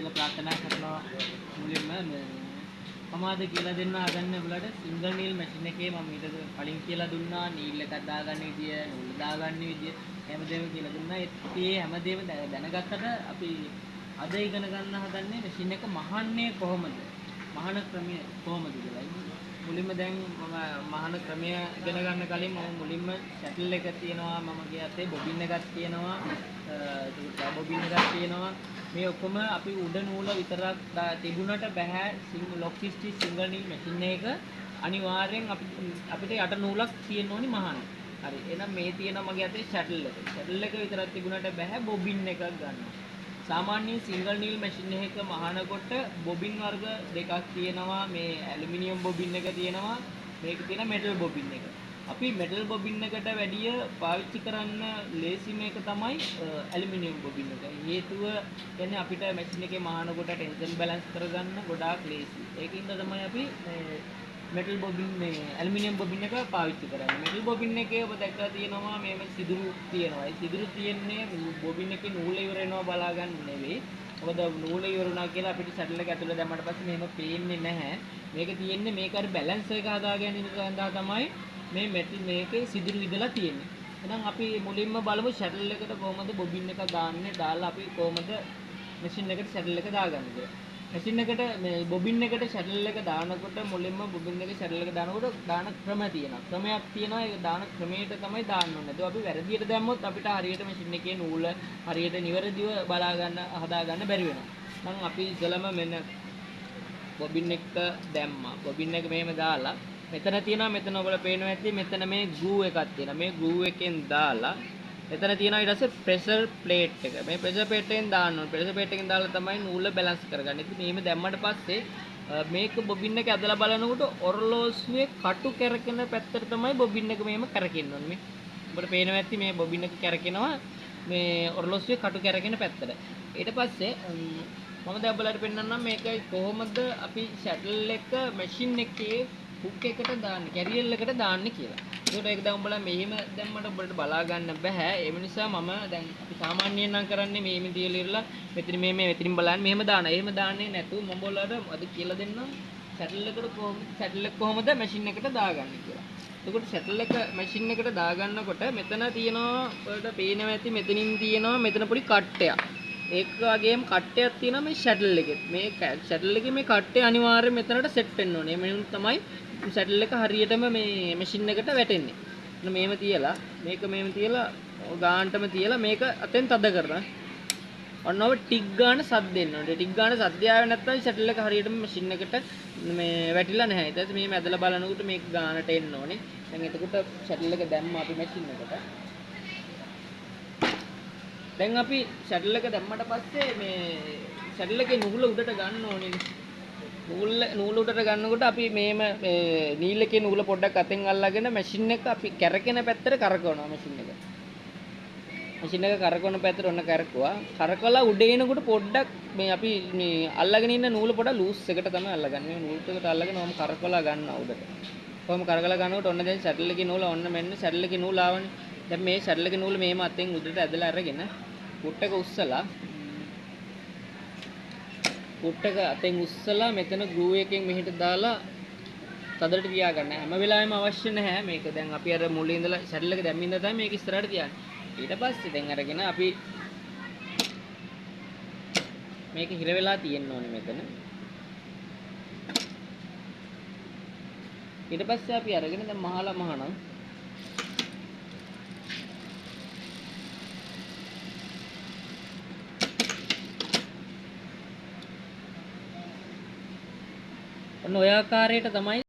කියලා ප්‍රාර්ථනා කරනවා. මුලින්ම කොහොමද කියලා දෙන්න හදන්නේ ඔයාලට සිංගල් නීල් මැෂින් එකේ මම ඊට කලින් කියලා දුන්නා නීල් එකක් දාගන්න විදිය, නූල් දාගන්න විදිය හැමදේම කියලා දුන්නා. ඒ හැමදේම දැනගත්තට අපි අද ඉගෙන ගන්න හදන්නේ මැෂින් එක මහන්නේ කොහොමද? මහන ක්‍රමය කොහොමද කියලා. මුලින්ම දැන් මම මහන ක්‍රමය ඉගෙන ගන්න කලින් මම මුලින්ම ෂැටල් එක තියෙනවා මම කියත්තේ බොබින් එකක් තියෙනවා ඒක බොබින් එකක් තියෙනවා මේ ඔක්කොම අපි උඩ නූල විතරක් තිබුණට බෑ lock stitch single Neil machine එක අනිවාර්යෙන් අපිට යට නූලක් තියෙන්න ඕනි මහන. හරි. එහෙනම් මේ තියෙනවා මගේ අතේ ෂැටල් එක. ෂැටල් එක විතරක් තිබුණට බෑ බොබින් එකක් ගන්න. सामान्य सिंगल नील मशीन එක මහනකොට බොබින් වර්ග දෙකක් තියෙනවා මේ ඇලුමිනියම් බොබින් එක තියෙනවා මේක තියෙන මෙටල් බොබින් එක. අපි මෙටල් බොබින් එකට වැඩිය පාවිච්චි කරන්න ලේසිම එක තමයි ඇලුමිනියම් බොබින් එක. හේතුව කියන්නේ අපිට මැෂින් එකේ මහනකොට ටෙන්ෂන් බැලන්ස් කරගන්න ගොඩාක් ලේසි. ඒකින්ද තමයි අපි මෙටල් බොබින් මේ ඇලුමිනියම් බොබින් එක පාවිච්චි කරන්නේ. මෙටල් බොබින් එකේ ඔබ දැක්කලා තියෙනවා මේ සිදුරු තියෙනවා. ඒ සිදුරු තියෙන්නේ බොබින් එකේ නූල ඉවර වෙනවා බලා ගන්න නෙවෙයි. මොකද නූල ඉවර වුණා කියලා අපිට ෂටල් එක ඇතුළේ දැම්මට පස්සේ මෙහෙම පේන්නේ නැහැ. මේක තියෙන්නේ මේක අර බැලන්ස් එක හදා ගැනීම සඳහා තමයි මේ මෙටල් මේකේ සිදුරු ඉදලා තියෙන්නේ. එහෙනම් අපි මුලින්ම බලමු ෂටල් එකට කොහොමද බොබින් එක දාන්නේ දාලා අපි කොහොමද මැෂින් එකට ෂටල් එක දාගන්නේ. මැෂින් එකට මේ බොබින් එකට ෂටල් එක දානකොට මුලින්ම බොබින් එකේ ෂටල් එක දානකොට දාන ක්‍රම තියෙනවා. ක්‍රමයක් තියෙනවා. ඒ දාන ක්‍රමයට තමයි දාන්න ඕනේ. ඒක අපි වැරදියට දැම්මොත් අපිට හරියට මැෂින් එකේ නූල හරියට නිවැරදිව බලා ගන්න හදා ගන්න බැරි වෙනවා. නම් අපි ඉතලම මෙන්න බොබින් එක දැම්මා. බොබින් එක මෙහෙම දාලා මෙතන තියෙනවා මෙතන ඔයගොල්ලෝ පේනවා ඇති මෙතන මේ ග්‍රූ එකක් තියෙනවා. මේ ග්‍රූ එකෙන් දාලා එතන තියෙනවා ඊට පස්සේ ප්‍රෙෂර් ප්ලේට් එක. මේ ප්‍රෙෂර් ප්ලේට් එකෙන් දාන්න ඕනේ. ප්‍රෙෂර් ප්ලේට් එකෙන් දාලා තමයි නූල බැලන්ස් කරගන්නේ. ඉතින් මේක දැම්මට පස්සේ මේක බොබින් එක ඇදලා බලනකොට ඔරලෝසුවේ කටු කැරකෙන පැත්තට තමයි බොබින් එක මෙහෙම කැරකෙන්න ඕනේ. මේ ඔබට පේනවා ඇති මේ බොබින් එක කැරකෙනවා මේ ඔරලෝසුවේ කටු කැරකෙන පැත්තට. ඊට පස්සේ මම දැන් ඔයාලට පෙන්නන්නම් මේක කොහොමද අපි ෂටල් එක මැෂින් එකේ හුක් එකට දාන්නේ කැරියල් එකට දාන්නේ කියලා. ඒකට ඒක දැන් උඹලා මෙහෙම දැම්මට උඹලට බලා ගන්න බෑ. ඒ නිසා මම දැන් අපි සාමාන්‍යයෙන් නම් කරන්නේ මේ තියලා ඉරලා මෙතන මේ මෙතනින් බලන්න මෙහෙම දාන. එහෙම දාන්නේ නැතුව මම උඹලට අද කියලා දෙන්නම් ෂටල් එක කොහොමද මැෂින් එකට දාගන්නේ කියලා. එතකොට ෂටල් එක මැෂින් එකට දාගන්නකොට මෙතන තියෙනවා ඔයාලට පේනවා ඇති මෙතනින් තියෙනවා මෙතන පොඩි කට්ටයක්. ඒක වගේම කට්ටයක් තියෙනවා මේ ෂටල් එකේ. මේ ෂටල් එකේ මේ කට්ටය අනිවාර්යයෙන් මෙතනට සෙට් වෙන්න ඕනේ. මෙන්න තමයි ෂටල් එක හරියටම මේ මැෂින් එකට වැටෙන්නේ. එන්න මේව තියලා මේක මේව තියලා ගානටම තියලා මේක අතෙන් තද කරනවා. ඔන්න ඔබ ටික් ගාන සද්ද එන්න ඕනේ. ටික් ගාන සද්ද ආවේ නැත්නම් ෂටල් එක හරියටම මැෂින් එකට මේ වැටිලා නැහැ. ඊට පස්සේ මේ ඇදලා බලනකොට මේක ගානට එන්න ඕනේ. දැන් එතකොට ෂටල් එක දැම්ම අපි මැෂින් එකට. දැන් අපි ෂටල් එක දැම්මට පස්සේ මේ ෂටල් එකේ නූල උඩට ගන්න ඕනේ. නූල උඩට ගන්නකොට අපි මේම නීල් එකේ නූල පොඩ්ඩක් අතෙන් අල්ලගෙන මැෂින් එක අපි කැරකෙන පැත්තට කරකවනවා මැෂින් එක. මැෂින් එක කරකවන පැත්තට ඔන්න කරකවුවා. කරකවලා උඩ එනකොට පොඩ්ඩක් මේ අපි මේ අල්ලගෙන ඉන්න නූල පොඩ ලූස් එකට තමයි අල්ලගන්නේ. මේ නූල් එකට අල්ලගෙන ඔහම කරකවලා ගන්නවා උඩට. කොහොම කරකවලා ගන්නකොට ඔන්න දැන් ෂටල් එකේ නූල ඔන්න මෙන්න ෂටල් එකේ නූල ආවනේ. දැන් මේ ෂටල් එකේ නූල මෙහෙම අතෙන් උඩට ඇදලා අරගෙන පුට් එක උස්සලා පුට් එක අතෙන් උස්සලා මෙතන ග්‍රූ එකෙන් මෙහෙට දාලා තදට තියාගන්න. හැම වෙලාවෙම අවශ්‍ය නැහැ මේක. දැන් අපි අර මුලින් ඉඳලා ෂටල් එක දැම්මින්ද තමයි මේක ඉස්සරහට තියන්නේ. ඊට පස්සේ දැන් අරගෙන අපි මේක හිර වෙලා තියෙන්න ඕනේ මෙතන. ඊට පස්සේ අපි අරගෙන දැන් මහලා මහනම් ඔන්න ඔය ආකාරයට තමයි